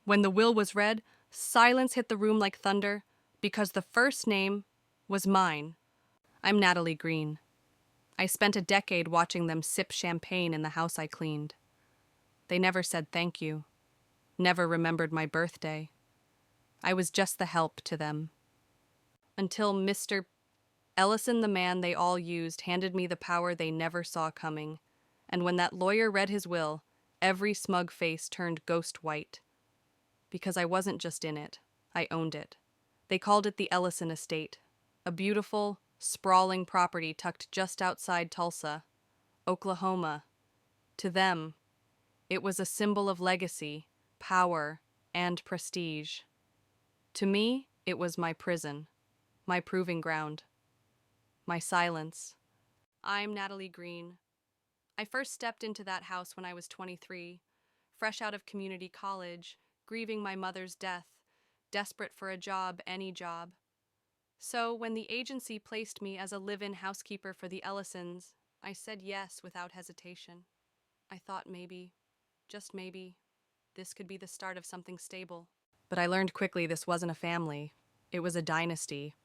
When the will was read, silence hit the room like thunder because the first name was mine. I'm Natalie Green. I spent a decade watching them sip champagne in the house I cleaned. They never said thank you, never remembered my birthday. I was just the help to them. Until Mr. Ellison, the man they all used, handed me the power they never saw coming. And when that lawyer read his will, every smug face turned ghost white. Because I wasn't just in it, I owned it. They called it the Ellison Estate, a beautiful, sprawling property tucked just outside Tulsa, Oklahoma. To them, it was a symbol of legacy, power, and prestige. To me, it was my prison, my proving ground, my silence. I'm Natalie Green. I first stepped into that house when I was 23, fresh out of community college, grieving my mother's death, desperate for a job, any job. So when the agency placed me as a live-in housekeeper for the Ellisons, I said yes without hesitation. I thought maybe, just maybe, this could be the start of something stable. But I learned quickly this wasn't a family. It was a dynasty.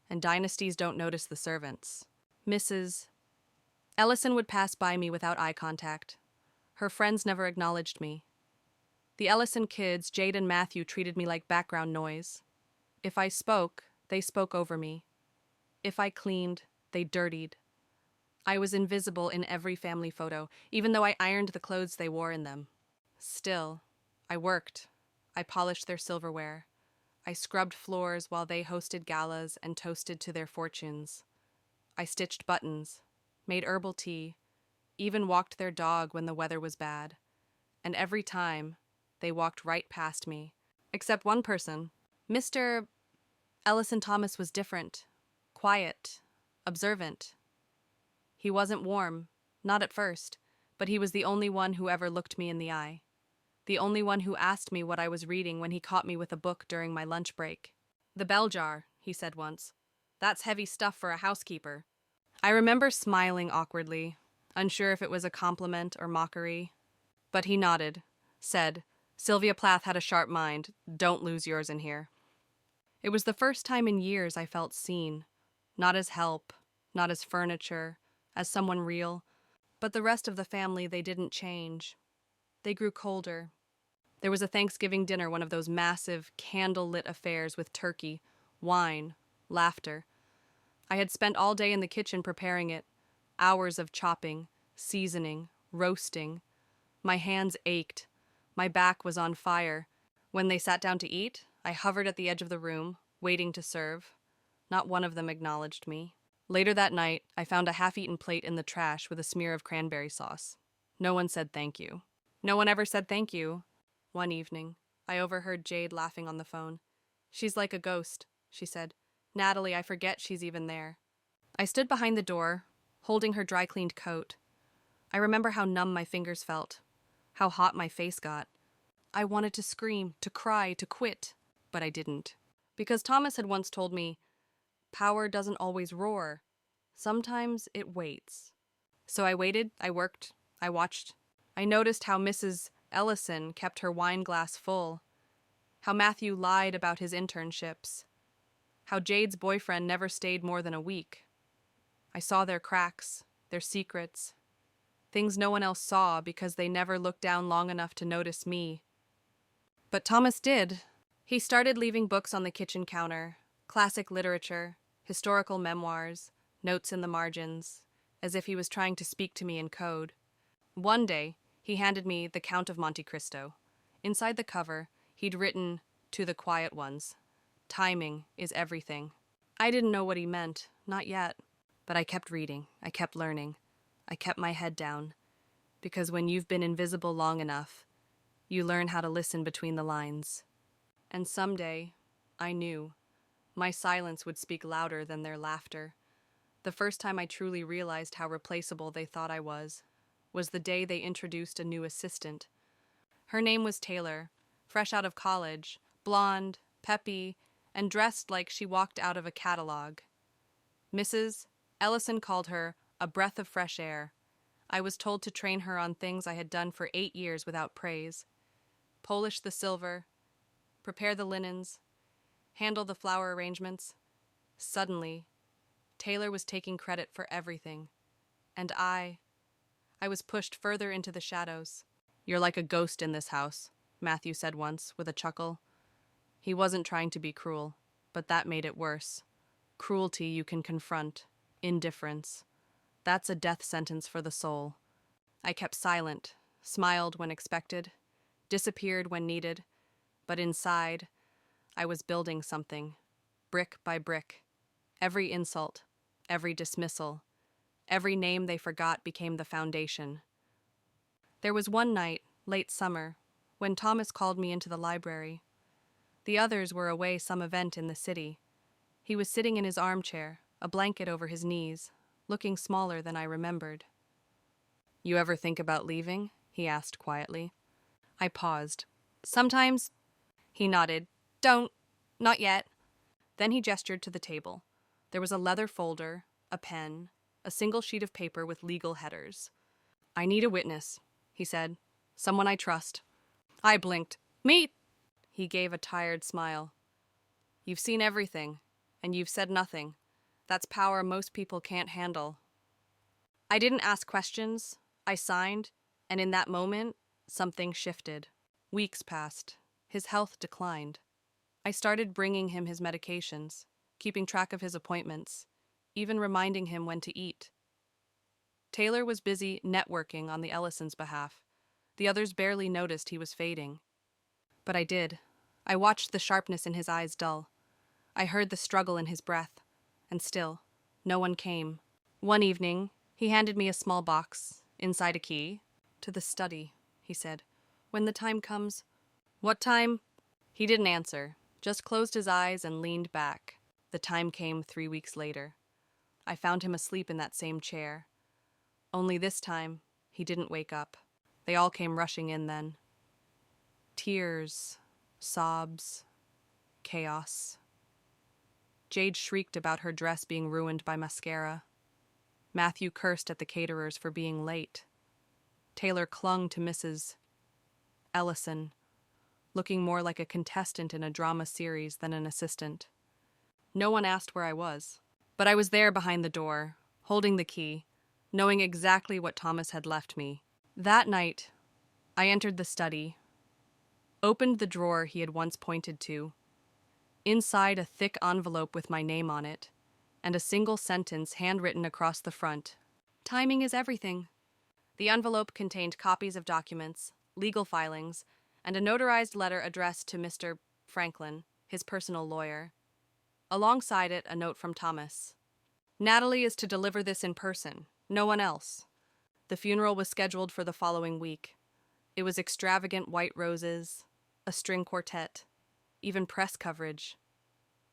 And dynasties don't notice the servants. Mrs. Ellison would pass by me without eye contact. Her friends never acknowledged me. The Ellison kids, Jade and Matthew, treated me like background noise. If I spoke, they spoke over me. If I cleaned, they dirtied. I was invisible in every family photo, even though I ironed the clothes they wore in them. Still, I worked. I polished their silverware. I scrubbed floors while they hosted galas and toasted to their fortunes. I stitched buttons, made herbal tea, even walked their dog when the weather was bad. And every time, they walked right past me. Except one person. Mr. Ellison Thomas was different, quiet, observant. He wasn't warm, not at first, but he was the only one who ever looked me in the eye. The only one who asked me what I was reading when he caught me with a book during my lunch break. "The bell jar," he said once. "That's heavy stuff for a housekeeper." I remember smiling awkwardly, unsure if it was a compliment or mockery. But he nodded, said, "Sylvia Plath had a sharp mind. Don't lose yours in here." It was the first time in years I felt seen, not as help, not as furniture, as someone real. But the rest of the family, they didn't change. They grew colder. There was a Thanksgiving dinner, one of those massive, candle-lit affairs with turkey, wine, laughter. I had spent all day in the kitchen preparing it, hours of chopping, seasoning, roasting. My hands ached. My back was on fire. When they sat down to eat, I hovered at the edge of the room, waiting to serve. Not one of them acknowledged me. Later that night, I found a half-eaten plate in the trash with a smear of cranberry sauce. No one said thank you. No one ever said thank you. One evening, I overheard Jade laughing on the phone. "She's like a ghost," she said. "Natalie, I forget she's even there." I stood behind the door, holding her dry-cleaned coat. I remember how numb my fingers felt, how hot my face got. I wanted to scream, to cry, to quit, but I didn't. Because Thomas had once told me, power doesn't always roar. Sometimes it waits. So I waited, I worked, I watched. I noticed how Mrs. Ellison kept her wine glass full, how Matthew lied about his internships, how Jade's boyfriend never stayed more than a week. I saw their cracks, their secrets, things no one else saw because they never looked down long enough to notice me. But Thomas did. He started leaving books on the kitchen counter, classic literature, historical memoirs, notes in the margins, as if he was trying to speak to me in code. One day, he handed me The Count of Monte Cristo. Inside the cover, he'd written, "To the quiet ones. Timing is everything." I didn't know what he meant, not yet. But I kept reading, I kept learning, I kept my head down. Because when you've been invisible long enough, you learn how to listen between the lines. And someday, I knew, my silence would speak louder than their laughter. The first time I truly realized how replaceable they thought I was the day they introduced a new assistant. Her name was Taylor, fresh out of college, blonde, peppy, and dressed like she walked out of a catalog. Mrs. Ellison called her a breath of fresh air. I was told to train her on things I had done for 8 years without praise. Polish the silver, prepare the linens, handle the flower arrangements. Suddenly, Taylor was taking credit for everything, and I was pushed further into the shadows. "You're like a ghost in this house," Matthew said once, with a chuckle. He wasn't trying to be cruel, but that made it worse. Cruelty you can confront. Indifference. That's a death sentence for the soul. I kept silent, smiled when expected, disappeared when needed, but inside, I was building something, brick by brick. Every insult, every dismissal, every name they forgot became the foundation. There was one night, late summer, when Thomas called me into the library. The others were away some event in the city. He was sitting in his armchair, a blanket over his knees, looking smaller than I remembered. "You ever think about leaving?" he asked quietly. I paused. "Sometimes." He nodded. Not yet." Then he gestured to the table. There was a leather folder, a pen, a single sheet of paper with legal headers. "I need a witness," he said. "Someone I trust." I blinked. "Me!" He gave a tired smile. "You've seen everything, and you've said nothing. That's power most people can't handle." I didn't ask questions. I signed, and in that moment, something shifted. Weeks passed. His health declined. I started bringing him his medications, keeping track of his appointments, even reminding him when to eat. Taylor was busy networking on the Ellisons' behalf. The others barely noticed he was fading. But I did. I watched the sharpness in his eyes dull. I heard the struggle in his breath. And still, no one came. One evening, he handed me a small box, inside a key. "To the study," he said. "When the time comes." "What time?" He didn't answer, just closed his eyes and leaned back. The time came 3 weeks later. I found him asleep in that same chair. Only this time, he didn't wake up. They all came rushing in then. Tears, sobs, chaos. Jade shrieked about her dress being ruined by mascara. Matthew cursed at the caterers for being late. Taylor clung to Mrs. Ellison, looking more like a contestant in a drama series than an assistant. No one asked where I was, but I was there behind the door, holding the key, knowing exactly what Thomas had left me. That night, I entered the study, opened the drawer he had once pointed to. Inside, a thick envelope with my name on it, and a single sentence handwritten across the front. "Timing is everything." The envelope contained copies of documents, legal filings, and a notarized letter addressed to Mr. Franklin, his personal lawyer. Alongside it, a note from Thomas. "Natalie is to deliver this in person, no one else." The funeral was scheduled for the following week. It was extravagant white roses, a string quartet, even press coverage.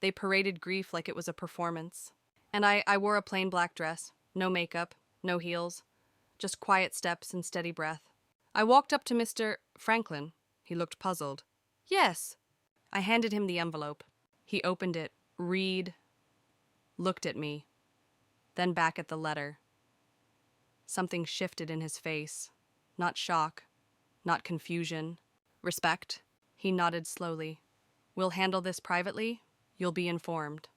They paraded grief like it was a performance. And I wore a plain black dress, no makeup, no heels, just quiet steps and steady breath. I walked up to Mr. Franklin. He looked puzzled. "Yes." I handed him the envelope. He opened it, looked at me, then back at the letter. Something shifted in his face. Not shock, not confusion. "Respect." He nodded slowly. "We'll handle this privately. You'll be informed."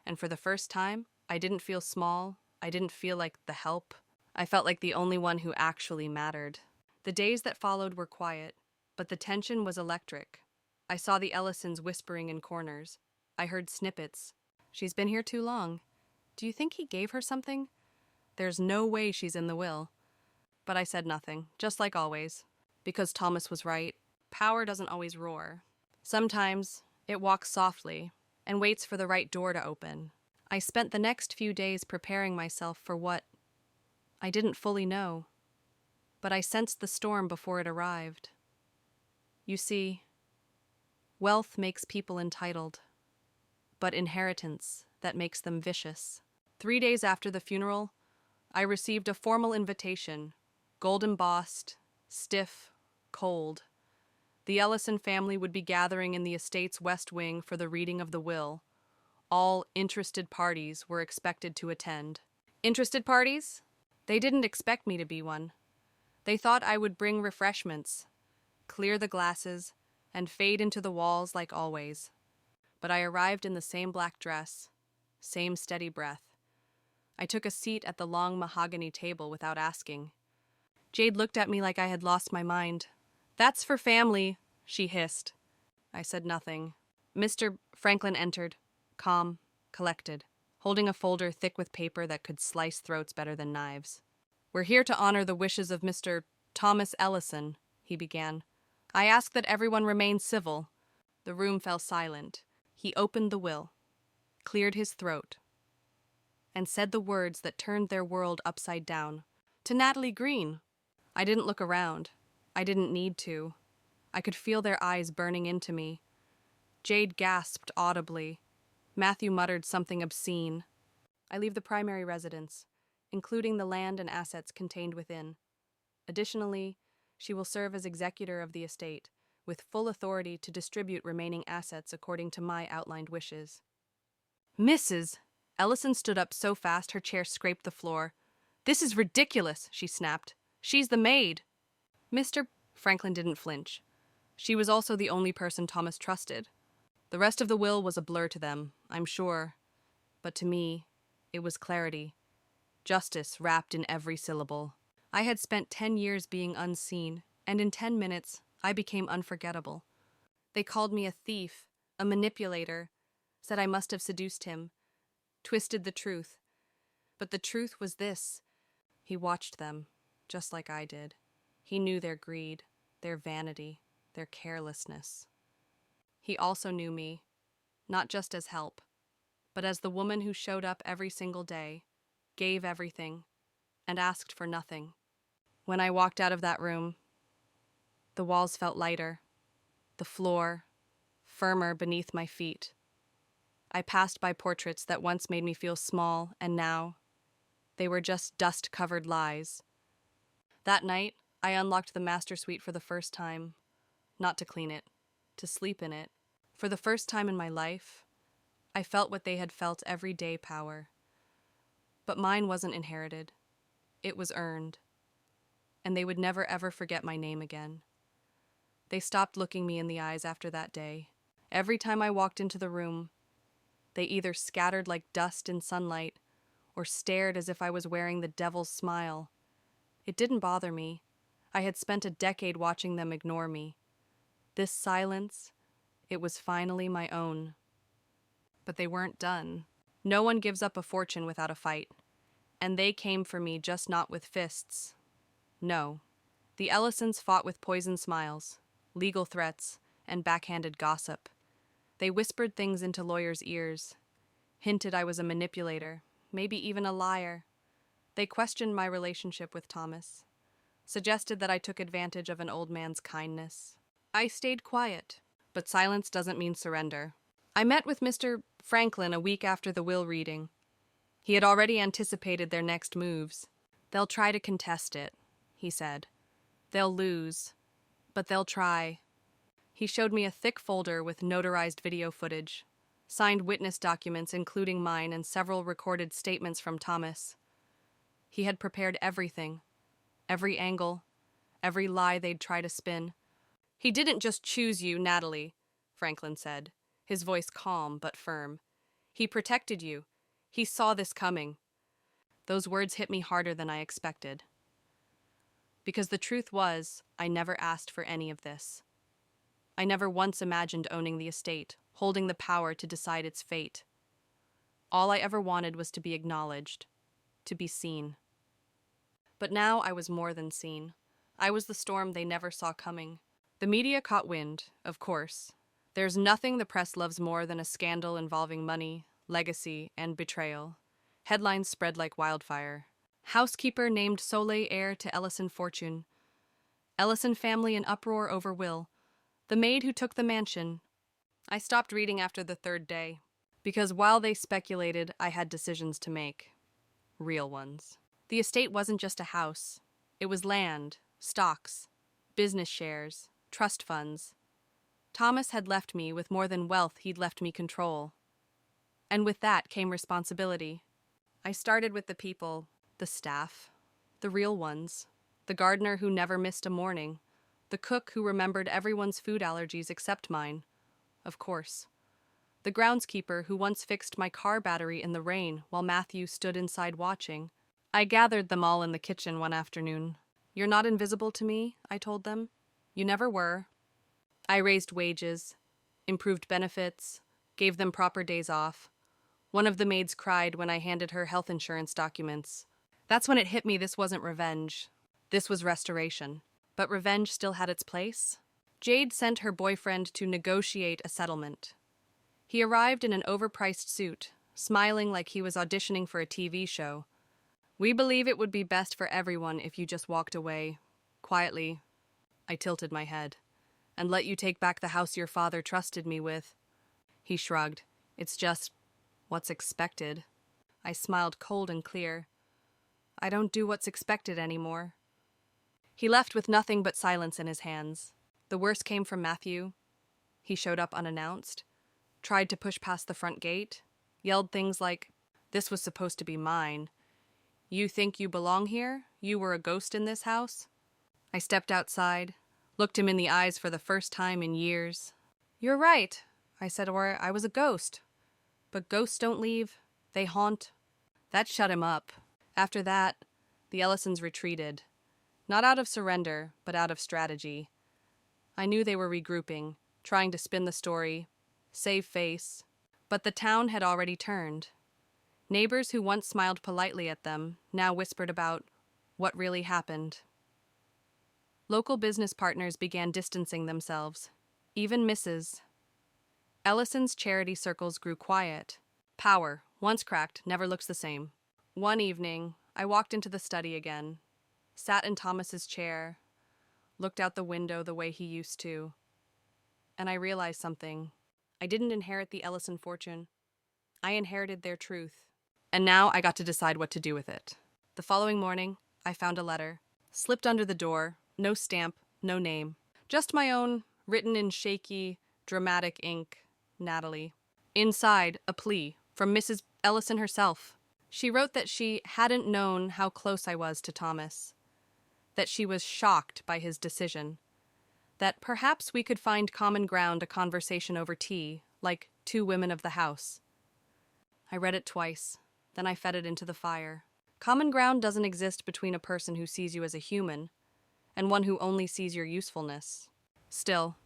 And for the first time, I didn't feel small. I didn't feel like the help. I felt like the only one who actually mattered. The days that followed were quiet, but the tension was electric. I saw the Ellisons whispering in corners. I heard snippets. "She's been here too long. Do you think he gave her something? There's no way she's in the will." But I said nothing, just like always. Because Thomas was right. Power doesn't always roar. Sometimes it walks softly and waits for the right door to open. I spent the next few days preparing myself for what I didn't fully know, but I sensed the storm before it arrived. You see, wealth makes people entitled, but inheritance that makes them vicious. 3 days after the funeral, I received a formal invitation, gold embossed, stiff, cold. The Ellison family would be gathering in the estate's west wing for the reading of the will. All interested parties were expected to attend. Interested parties? They didn't expect me to be one. They thought I would bring refreshments, clear the glasses, and fade into the walls like always. But I arrived in the same black dress, same steady breath. I took a seat at the long mahogany table without asking. Jade looked at me like I had lost my mind. "That's for family," she hissed. I said nothing. Mr. Franklin entered, calm, collected, holding a folder thick with paper that could slice throats better than knives. "We're here to honor the wishes of Mr. Thomas Ellison," he began. "I ask that everyone remain civil." The room fell silent. He opened the will, cleared his throat, and said the words that turned their world upside down. "To Natalie Green." I didn't look around. I didn't need to. I could feel their eyes burning into me. Jade gasped audibly. Matthew muttered something obscene. "I leave the primary residence, including the land and assets contained within. Additionally, she will serve as executor of the estate, with full authority to distribute remaining assets according to my outlined wishes." "Mrs. Ellison stood up so fast her chair scraped the floor. "This is ridiculous," she snapped. "She's the maid." Mr. Franklin didn't flinch. She was also the only person Thomas trusted. The rest of the will was a blur to them, I'm sure. But to me, it was clarity. Justice wrapped in every syllable. I had spent 10 years being unseen, and in 10 minutes, I became unforgettable. They called me a thief, a manipulator, said I must have seduced him, twisted the truth. But the truth was this. He watched them, just like I did. He knew their greed, their vanity, their carelessness. He also knew me, not just as help, but as the woman who showed up every single day, gave everything, and asked for nothing. When I walked out of that room, the walls felt lighter, the floor firmer beneath my feet. I passed by portraits that once made me feel small, and now they were just dust-covered lies. That night, I unlocked the master suite for the first time, not to clean it, to sleep in it. For the first time in my life, I felt what they had felt every day power. But mine wasn't inherited. It was earned. And they would never ever forget my name again. They stopped looking me in the eyes after that day. Every time I walked into the room, they either scattered like dust in sunlight or stared as if I was wearing the devil's smile. It didn't bother me. I had spent a decade watching them ignore me. This silence, it was finally my own. But they weren't done. No one gives up a fortune without a fight. And they came for me, just not with fists. No. The Ellisons fought with poisoned smiles, legal threats, and backhanded gossip. They whispered things into lawyers' ears, hinted I was a manipulator, maybe even a liar. They questioned my relationship with Thomas, suggested that I took advantage of an old man's kindness. I stayed quiet, but silence doesn't mean surrender. I met with Mr. Franklin a week after the will reading. He had already anticipated their next moves. "They'll try to contest it," he said. "They'll lose, but they'll try." He showed me a thick folder with notarized video footage, signed witness documents including mine and several recorded statements from Thomas. He had prepared everything, every angle, every lie they'd try to spin. "He didn't just choose you, Natalie," Franklin said, his voice calm but firm. "He protected you. He saw this coming." Those words hit me harder than I expected. Because the truth was, I never asked for any of this. I never once imagined owning the estate, holding the power to decide its fate. All I ever wanted was to be acknowledged, to be seen. But now I was more than seen. I was the storm they never saw coming. The media caught wind, of course. There's nothing the press loves more than a scandal involving money, legacy, and betrayal. Headlines spread like wildfire. Housekeeper named sole heir to Ellison fortune. Ellison family in uproar over will. The maid who took the mansion. I stopped reading after the third day, because while they speculated, I had decisions to make. Real ones. The estate wasn't just a house. It was land, stocks, business shares, trust funds. Thomas had left me with more than wealth, he'd left me control. And with that came responsibility. I started with the people, the staff, the real ones, the gardener who never missed a morning, The cook who remembered everyone's food allergies except mine, of course. The groundskeeper who once fixed my car battery in the rain while Matthew stood inside watching. I gathered them all in the kitchen one afternoon. "You're not invisible to me," I told them. "You never were." I raised wages, improved benefits, gave them proper days off. One of the maids cried when I handed her health insurance documents. That's when it hit me this wasn't revenge. This was restoration. But revenge still had its place. Jade sent her boyfriend to negotiate a settlement. He arrived in an overpriced suit, smiling like he was auditioning for a TV show. "We believe it would be best for everyone if you just walked away. Quietly." I tilted my head. "And let you take back the house your father trusted me with." He shrugged. "It's just what's expected." I smiled cold and clear. "I don't do what's expected anymore." He left with nothing but silence in his hands. The worst came from Matthew. He showed up unannounced, tried to push past the front gate, yelled things like, "This was supposed to be mine. You think you belong here? You were a ghost in this house?" I stepped outside, looked him in the eyes for the first time in years. "You're right," I said, "or I was a ghost. But ghosts don't leave, they haunt." That shut him up. After that, the Ellisons retreated. Not out of surrender, but out of strategy. I knew they were regrouping, trying to spin the story, save face. But the town had already turned. Neighbors who once smiled politely at them now whispered about what really happened. Local business partners began distancing themselves, even Mrs. Ellison's charity circles grew quiet. Power, once cracked, never looks the same. One evening, I walked into the study again, sat in Thomas's chair, looked out the window the way he used to, and I realized something. I didn't inherit the Ellison fortune. I inherited their truth. And now I got to decide what to do with it. The following morning, I found a letter, slipped under the door, no stamp, no name. Just my own, written in shaky, dramatic ink, Natalie. Inside, a plea from Mrs. Ellison herself. She wrote that she hadn't known how close I was to Thomas, that she was shocked by his decision, that perhaps we could find common ground, a conversation over tea, like two women of the house. I read it twice, then I fed it into the fire. Common ground doesn't exist between a person who sees you as a human and one who only sees your usefulness. Still,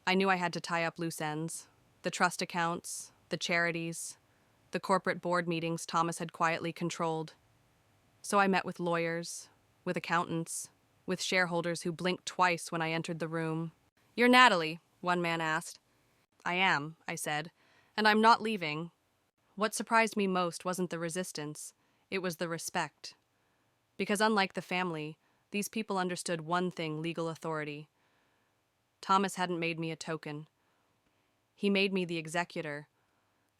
I knew I had to tie up loose ends. The trust accounts, the charities, the corporate board meetings Thomas had quietly controlled. So I met with lawyers, with accountants, with shareholders who blinked twice when I entered the room. "You're Natalie," one man asked. "I am," I said, "and I'm not leaving." What surprised me most wasn't the resistance, it was the respect. Because unlike the family, these people understood one thing: legal authority. Thomas hadn't made me a token. He made me the executor,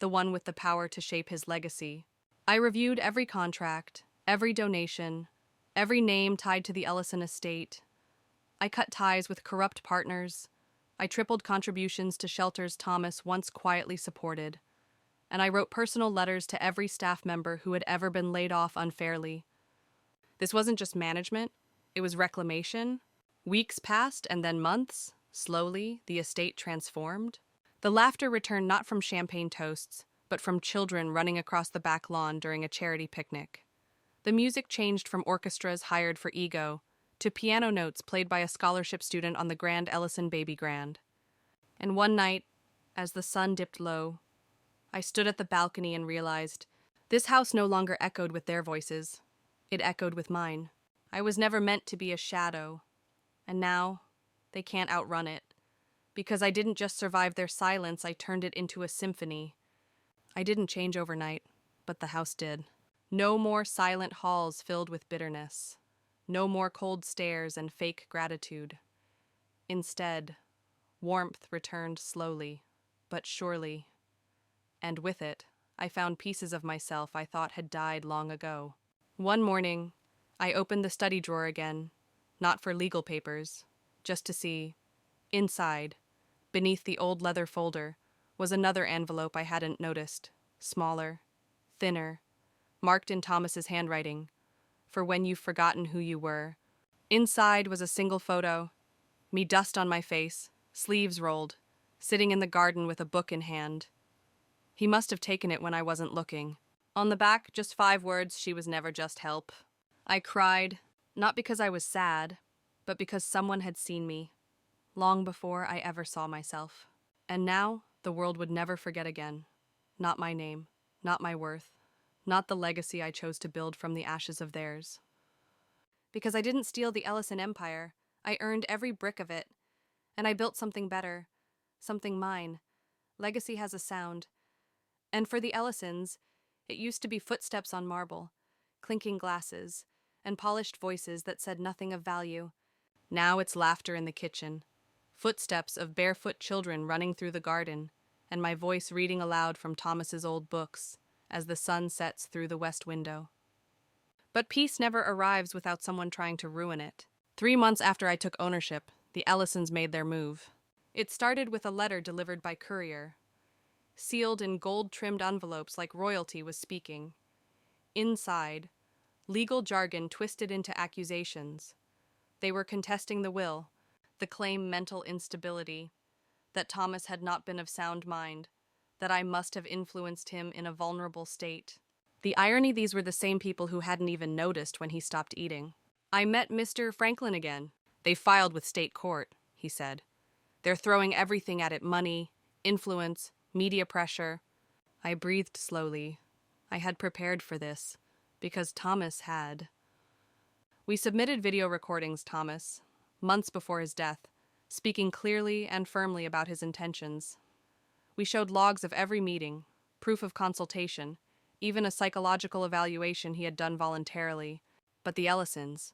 the one with the power to shape his legacy. I reviewed every contract, every donation, every name tied to the Ellison estate. I cut ties with corrupt partners. I tripled contributions to shelters Thomas once quietly supported. And I wrote personal letters to every staff member who had ever been laid off unfairly. This wasn't just management, it was reclamation. Weeks passed and then months. Slowly, the estate transformed. The laughter returned not from champagne toasts, but from children running across the back lawn during a charity picnic. The music changed from orchestras hired for ego to piano notes played by a scholarship student on the Grand Ellison Baby Grand. And one night, as the sun dipped low, I stood at the balcony and realized this house no longer echoed with their voices. It echoed with mine. I was never meant to be a shadow, and now they can't outrun it. Because I didn't just survive their silence, I turned it into a symphony. I didn't change overnight, but the house did. No more silent halls filled with bitterness. No more cold stares and fake gratitude. Instead, warmth returned slowly, but surely. And with it, I found pieces of myself I thought had died long ago. One morning, I opened the study drawer again, not for legal papers, just to see. Inside, beneath the old leather folder, was another envelope I hadn't noticed, smaller, thinner, marked in Thomas's handwriting, for when you've forgotten who you were. Inside was a single photo, me dust on my face, sleeves rolled, sitting in the garden with a book in hand. He must have taken it when I wasn't looking. On the back, just 5 words, she was never just help. I cried, not because I was sad, but because someone had seen me, long before I ever saw myself. And now, the world would never forget again. Not my name, not my worth, not the legacy I chose to build from the ashes of theirs. Because I didn't steal the Ellison empire, I earned every brick of it, and I built something better, something mine. Legacy has a sound. And for the Ellisons, it used to be footsteps on marble, clinking glasses, and polished voices that said nothing of value. Now it's laughter in the kitchen, footsteps of barefoot children running through the garden, and my voice reading aloud from Thomas's old books as the sun sets through the west window. But peace never arrives without someone trying to ruin it. 3 months after I took ownership, the Ellisons made their move. It started with a letter delivered by courier, sealed in gold-trimmed envelopes like royalty was speaking. Inside, legal jargon twisted into accusations. They were contesting the will, the claim mental instability, that Thomas had not been of sound mind, that I must have influenced him in a vulnerable state. The irony, these were the same people who hadn't even noticed when he stopped eating. I met Mr. Franklin again. They filed with state court, he said. They're throwing everything at it: money, influence, media pressure. I breathed slowly. I had prepared for this, because Thomas had. We submitted video recordings, Thomas, months before his death, speaking clearly and firmly about his intentions. We showed logs of every meeting, proof of consultation, even a psychological evaluation he had done voluntarily. But the Ellisons,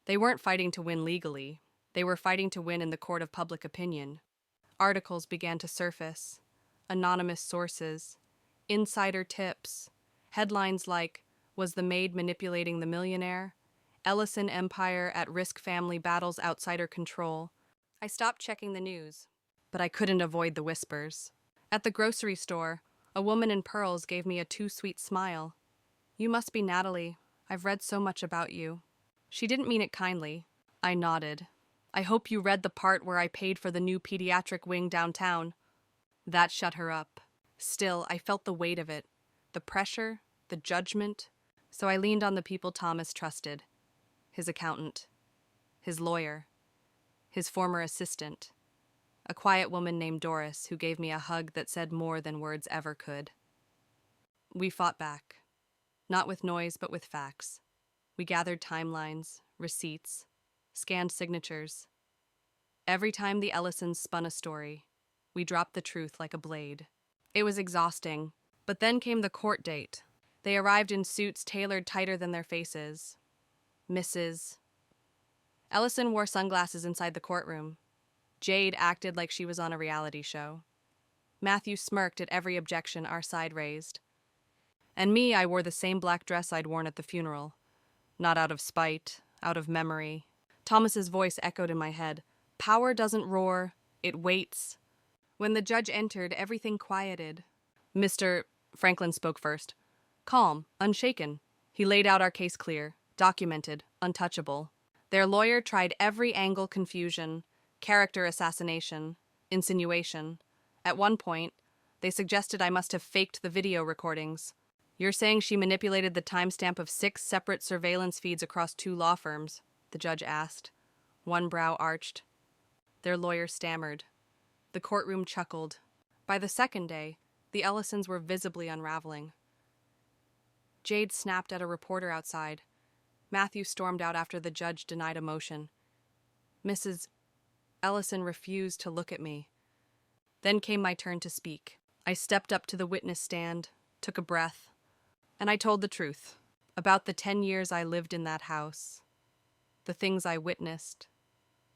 they weren't fighting to win legally. They were fighting to win in the court of public opinion. Articles began to surface, anonymous sources, insider tips, headlines like, "Was the maid manipulating the millionaire?" "Ellison Empire at risk, family battles outsider control." I stopped checking the news, but I couldn't avoid the whispers. At the grocery store, a woman in pearls gave me a too sweet smile. "You must be Natalie. I've read so much about you." She didn't mean it kindly. I nodded. "I hope you read the part where I paid for the new pediatric wing downtown." That shut her up. Still, I felt the weight of it, the pressure, the judgment, so I leaned on the people Thomas trusted. His accountant, his lawyer, his former assistant, a quiet woman named Doris who gave me a hug that said more than words ever could. We fought back, not with noise but with facts. We gathered timelines, receipts, scanned signatures. Every time the Ellisons spun a story, we dropped the truth like a blade. It was exhausting, but then came the court date. They arrived in suits tailored tighter than their faces. Mrs. Ellison wore sunglasses inside the courtroom. Jade acted like she was on a reality show. Matthew smirked at every objection our side raised. And me, I wore the same black dress I'd worn at the funeral. Not out of spite, out of memory. Thomas's voice echoed in my head. "Power doesn't roar, it waits." When the judge entered, everything quieted. Mr. Franklin spoke first. Calm, unshaken. He laid out our case clear, documented, untouchable. Their lawyer tried every angle: confusion, character assassination, insinuation. At one point, they suggested I must have faked the video recordings. "You're saying she manipulated the timestamp of 6 separate surveillance feeds across 2 law firms?" the judge asked. One brow arched. Their lawyer stammered. The courtroom chuckled. By the second day, the Ellisons were visibly unraveling. Jade snapped at a reporter outside. Matthew stormed out after the judge denied a motion. Mrs. Ellison refused to look at me. Then came my turn to speak. I stepped up to the witness stand, took a breath, and I told the truth about the 10 years I lived in that house, the things I witnessed,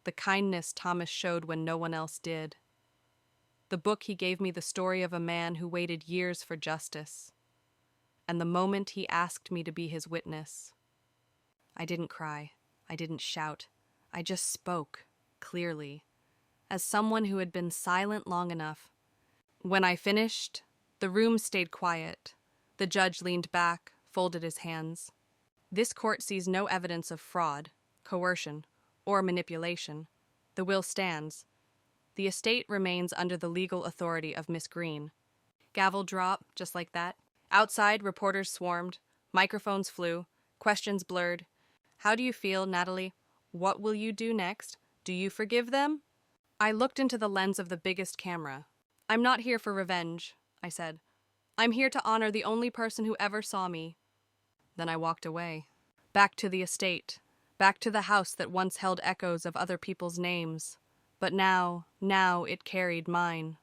the kindness Thomas showed when no one else did. The book he gave me, the story of a man who waited years for justice, and the moment he asked me to be his witness. I didn't cry. I didn't shout. I just spoke, clearly, as someone who had been silent long enough. When I finished, the room stayed quiet. The judge leaned back, folded his hands. "This court sees no evidence of fraud, coercion, or manipulation. The The will stands. The estate remains under the legal authority of Miss Green. Gavel drop, just like that. Outside, reporters swarmed. Microphones flew. Questions blurred. How do you feel, Natalie? What will you do next? Do you forgive them? I looked into the lens of the biggest camera. I'm not here for revenge, I said. I'm here to honor the only person who ever saw me. Then I walked away. Back to the estate. Back to the house that once held echoes of other people's names. But now it carried mine.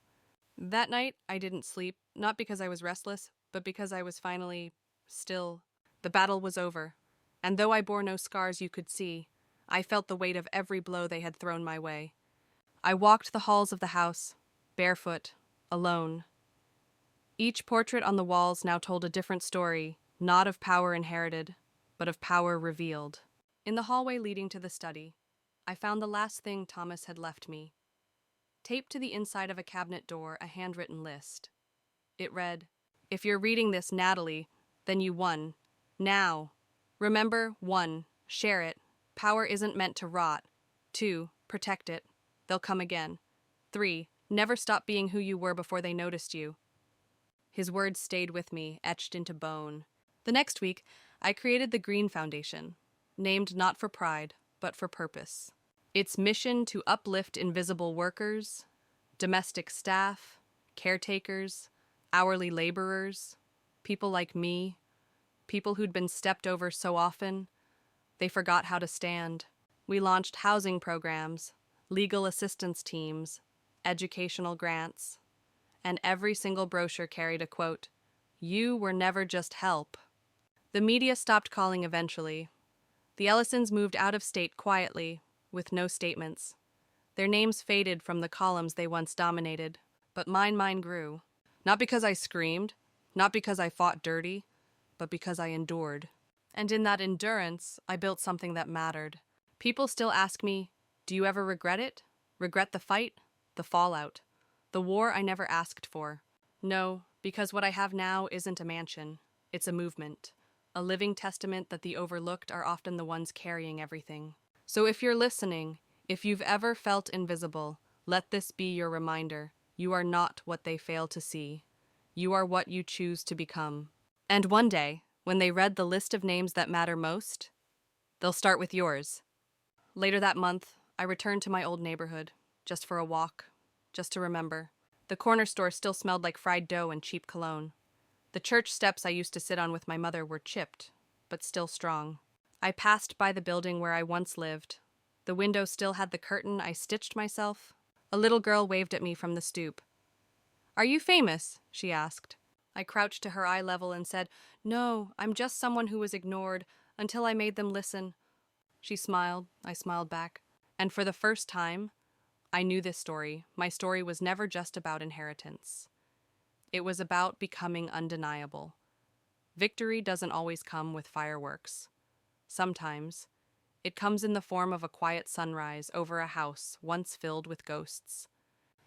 That night, I didn't sleep, not because I was restless, but because I was finally still. The battle was over, and though I bore no scars you could see, I felt the weight of every blow they had thrown my way. I walked the halls of the house, barefoot, alone. Each portrait on the walls now told a different story, not of power inherited, but of power revealed. In the hallway leading to the study, I found the last thing Thomas had left me. Taped to the inside of a cabinet door, a handwritten list. It read, "If you're reading this, Natalie, then you won. Now. Remember, 1. Share it. Power isn't meant to rot. 2. Protect it. They'll come again. 3. Never stop being who you were before they noticed you." His words stayed with me, etched into bone. The next week, I created the Green Foundation, named not for pride, but for purpose. Its mission to uplift invisible workers, domestic staff, caretakers, hourly laborers, people like me, people who'd been stepped over so often, they forgot how to stand. We launched housing programs, legal assistance teams, educational grants, and every single brochure carried a quote, "You were never just help." The media stopped calling eventually. The Ellisons moved out of state quietly, with no statements. Their names faded from the columns they once dominated, but mine grew. Not because I screamed, not because I fought dirty, but because I endured. And in that endurance, I built something that mattered. People still ask me, do you ever regret it? Regret the fight? The fallout? The war I never asked for? No, because what I have now isn't a mansion. It's a movement. A living testament that the overlooked are often the ones carrying everything. So if you're listening, if you've ever felt invisible, let this be your reminder. You are not what they fail to see. You are what you choose to become. And one day, when they read the list of names that matter most, they'll start with yours. Later that month, I returned to my old neighborhood, just for a walk, just to remember. The corner store still smelled like fried dough and cheap cologne. The church steps I used to sit on with my mother were chipped, but still strong. I passed by the building where I once lived. The window still had the curtain I stitched myself. A little girl waved at me from the stoop. "Are you famous?" she asked. I crouched to her eye level and said, "No, I'm just someone who was ignored until I made them listen." She smiled. I smiled back. And for the first time, I knew this story. My story was never just about inheritance. It was about becoming undeniable. Victory doesn't always come with fireworks. Sometimes, it comes in the form of a quiet sunrise over a house once filled with ghosts.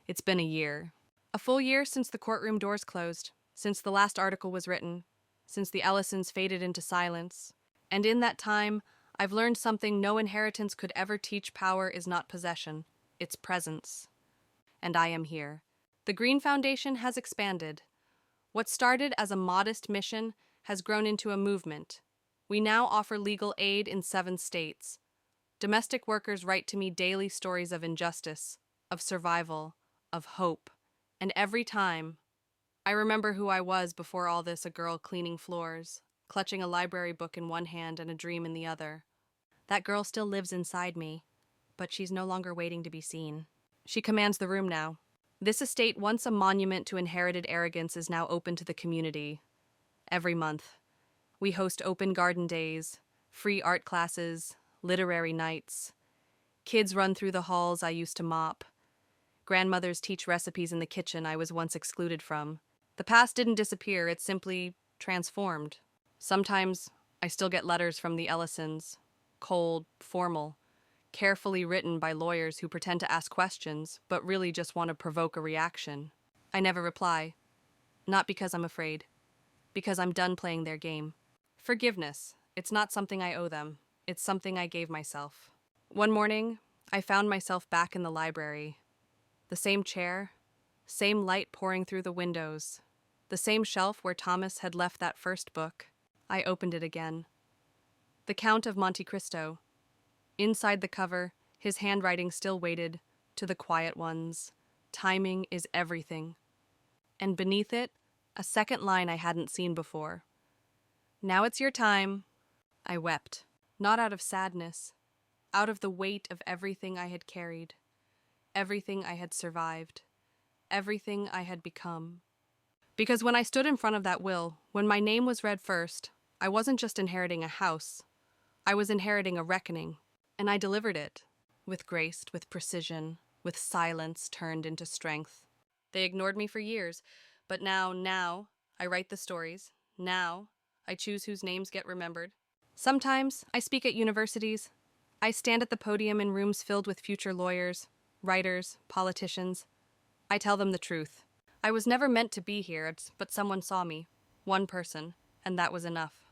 It's been a year. A full year since the courtroom doors closed, since the last article was written, since the Ellisons faded into silence. And in that time, I've learned something no inheritance could ever teach. Power is not possession, it's presence. And I am here. The Green Foundation has expanded. What started as a modest mission has grown into a movement. We now offer legal aid in 7 states. Domestic workers write to me daily stories of injustice, of survival, of hope. And every time, I remember who I was before all this, a girl cleaning floors, clutching a library book in one hand and a dream in the other. That girl still lives inside me, but she's no longer waiting to be seen. She commands the room now. This estate, once a monument to inherited arrogance, is now open to the community. Every month, we host open garden days, free art classes, literary nights. Kids run through the halls I used to mop. Grandmothers teach recipes in the kitchen I was once excluded from. The past didn't disappear, it simply transformed. Sometimes I still get letters from the Ellisons, cold, formal, carefully written by lawyers who pretend to ask questions, but really just want to provoke a reaction. I never reply. Not because I'm afraid. Because I'm done playing their game. Forgiveness. It's not something I owe them. It's something I gave myself. One morning, I found myself back in the library. The same chair, same light pouring through the windows, the same shelf where Thomas had left that first book. I opened it again. The Count of Monte Cristo. Inside the cover, his handwriting still waited, to the quiet ones. Timing is everything. And beneath it, a second line I hadn't seen before. Now it's your time. I wept, not out of sadness, out of the weight of everything I had carried, everything I had survived, everything I had become. Because when I stood in front of that will, when my name was read first, I wasn't just inheriting a house. I was inheriting a reckoning, and I delivered it, with grace, with precision, with silence turned into strength. They ignored me for years, but now, I write the stories. Now, I choose whose names get remembered. Sometimes, I speak at universities. I stand at the podium in rooms filled with future lawyers, writers, politicians. I tell them the truth. I was never meant to be here, but someone saw me. One person, and that was enough.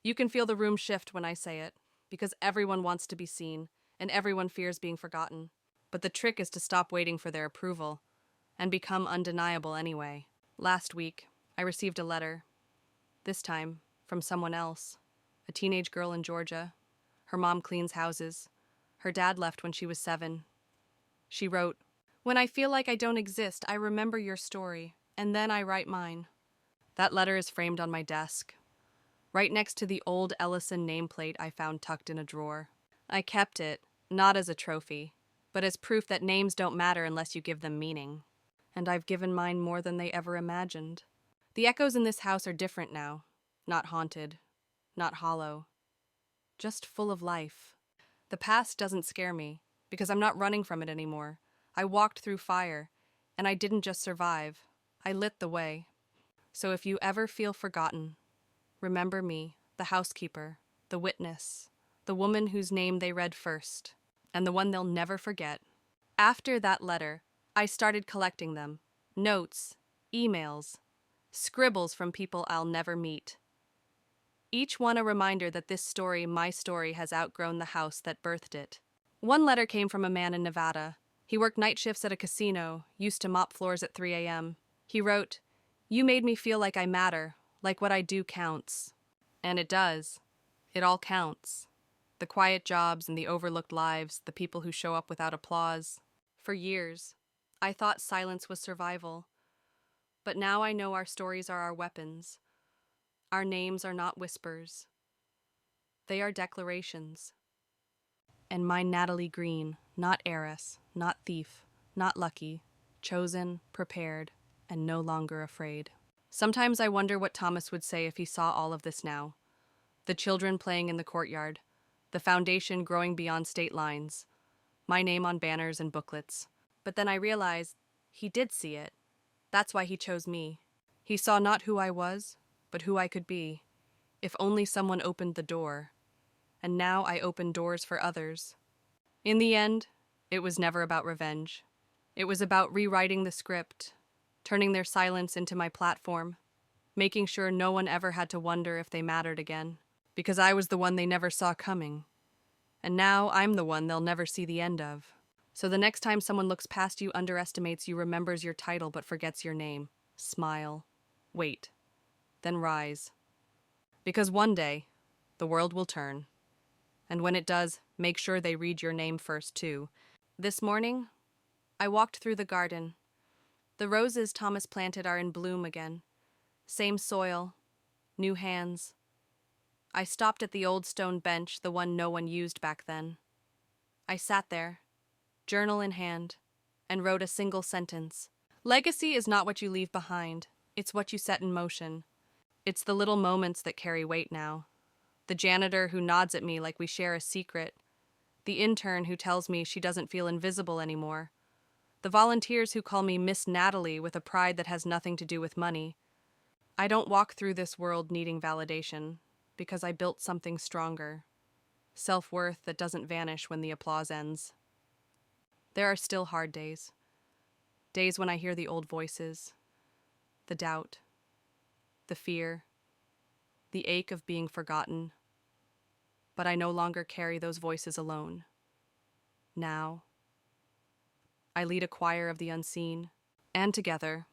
You can feel the room shift when I say it, because everyone wants to be seen, and everyone fears being forgotten. But the trick is to stop waiting for their approval, and become undeniable anyway. Last week, I received a letter. This time, from someone else. A teenage girl in Georgia. Her mom cleans houses. Her dad left when she was 7. She wrote, "When I feel like I don't exist, I remember your story, and then I write mine." That letter is framed on my desk, right next to the old Ellison nameplate I found tucked in a drawer. I kept it, not as a trophy, but as proof that names don't matter unless you give them meaning. And I've given mine more than they ever imagined. The echoes in this house are different now. Not haunted, not hollow, just full of life. The past doesn't scare me, because I'm not running from it anymore. I walked through fire, and I didn't just survive. I lit the way. So if you ever feel forgotten, remember me, the housekeeper, the witness, the woman whose name they read first, and the one they'll never forget. After that letter, I started collecting them. Notes, emails, scribbles from people I'll never meet. Each one a reminder that this story, my story, has outgrown the house that birthed it. One letter came from a man in Nevada. He worked night shifts at a casino, used to mop floors at 3 a.m. He wrote, "You made me feel like I matter, like what I do counts." And it does. It all counts. The quiet jobs and the overlooked lives, the people who show up without applause. For years, I thought silence was survival. But now I know our stories are our weapons. Our names are not whispers. They are declarations. And my Natalie Green, not heiress, not thief, not lucky, chosen, prepared, and no longer afraid. Sometimes I wonder what Thomas would say if he saw all of this now. The children playing in the courtyard, the foundation growing beyond state lines, my name on banners and booklets. But then I realized he did see it. That's why he chose me. He saw not who I was, but who I could be, if only someone opened the door. And now I open doors for others. In the end, it was never about revenge. It was about rewriting the script, turning their silence into my platform, making sure no one ever had to wonder if they mattered again, because I was the one they never saw coming. And now I'm the one they'll never see the end of. So the next time someone looks past you, underestimates you, remembers your title but forgets your name, smile, wait, then rise. Because one day, the world will turn. And when it does, make sure they read your name first, too. This morning, I walked through the garden. The roses Thomas planted are in bloom again. Same soil, new hands. I stopped at the old stone bench, the one no one used back then. I sat there, journal in hand, and wrote a single sentence. Legacy is not what you leave behind. It's what you set in motion. It's the little moments that carry weight now. The janitor who nods at me like we share a secret. The intern who tells me she doesn't feel invisible anymore. The volunteers who call me Miss Natalie with a pride that has nothing to do with money. I don't walk through this world needing validation, because I built something stronger. Self-worth that doesn't vanish when the applause ends. There are still hard days. Days when I hear the old voices, the doubt, the fear, the ache of being forgotten. But I no longer carry those voices alone. now. I lead a choir of the unseen, and together,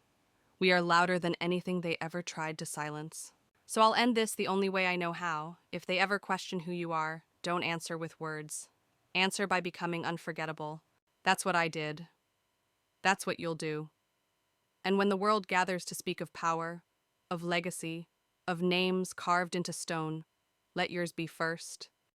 we are louder than anything they ever tried to silence. So I'll end this the only way I know how. If they ever question who you are, don't answer with words. Answer by becoming unforgettable. That's what I did. That's what you'll do. And when the world gathers to speak of power, of legacy, of names carved into stone, let yours be first.